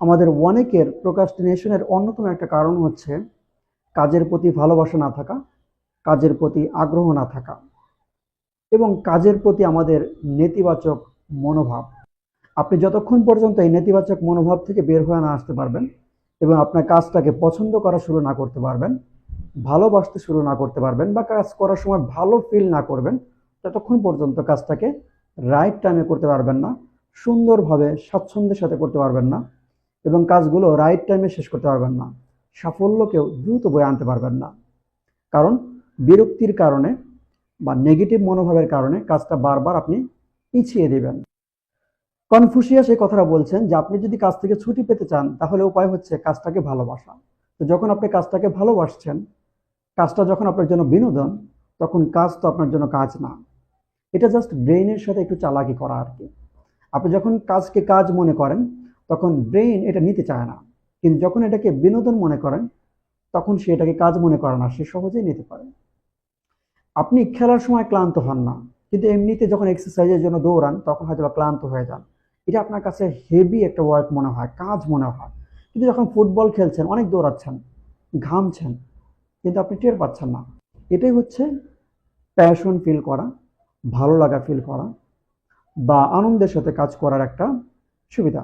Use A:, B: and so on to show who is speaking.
A: আমাদের অনেকের প্রোক্রাস্টিনেশনের অন্যতম একটা কারণ হচ্ছে কাজের প্রতি ভালোবাসা না থাকা, কাজের প্রতি আগ্রহ না থাকা এবং কাজের প্রতি আমাদের নেতিবাচক মনোভাব। আপনি যতক্ষণ পর্যন্ত এই নেতিবাচক মনোভাব থেকে বের হয়ে না আসতে পারবেন এবং আপনার কাজটাকে পছন্দ করা শুরু না করতে পারবেন, ভালোবাসতে শুরু না করতে পারবেন বা কাজ করার সময় ভালো ফিল না করবেন, ততক্ষণ পর্যন্ত কাজটাকে রাইট টাইমে করতে পারবেন না, সুন্দরভাবে স্বাচ্ছন্দ্যের সাথে করতে পারবেন না এবং কাজগুলো রাইট টাইমে শেষ করতে পারবেন না, সাফল্যকেও দ্রুত বয়ে আনতে পারবেন না। কারণ বিরক্তির কারণে বা নেগেটিভ মনোভাবের কারণে কাজটা বারবার আপনি পিছিয়ে দিবেন। কনফুসিয়াস এই কথাটা বলছেন যে আপনি যদি কাজ থেকে ছুটি পেতে চান তাহলে উপায় হচ্ছে কাজটাকে ভালোবাসা। তো যখন আপনি কাজটাকে ভালোবাসছেন, কাজটা যখন আপনার জন্য বিনোদন, তখন কাজ তো আপনার জন্য কাজ না। এটা জাস্ট ব্রেইনের সাথে একটু চালাকি করা আর কি। আপনি যখন কাজকে কাজ মনে করেন তখন ব্রেইন এটা নিতে চায় না, কিন্তু যখন এটাকে বিনোদন মনে করেন তখন সে এটাকে কাজ মনে করে না, সে সহজেই নিতে পারে। আপনি খেলার সময় ক্লান্ত হন না, কিন্তু এমনিতে যখন এক্সারসাইজের জন্য দৌড়ান তখন হয়তো বা ক্লান্ত হয়ে যান। এটা আপনার কাছে হেভি একটা ওয়ার্ক মনে হয়, কাজ মনে হয়। কিন্তু যখন ফুটবল খেলছেন, অনেক দৌড়াচ্ছেন, ঘামছেন, কিন্তু আপনি টের পাচ্ছেন না। এটাই হচ্ছে প্যাশন ফিল করা, ভালো লাগা ফিল করা বা আনন্দের সাথে কাজ করার একটা সুবিধা।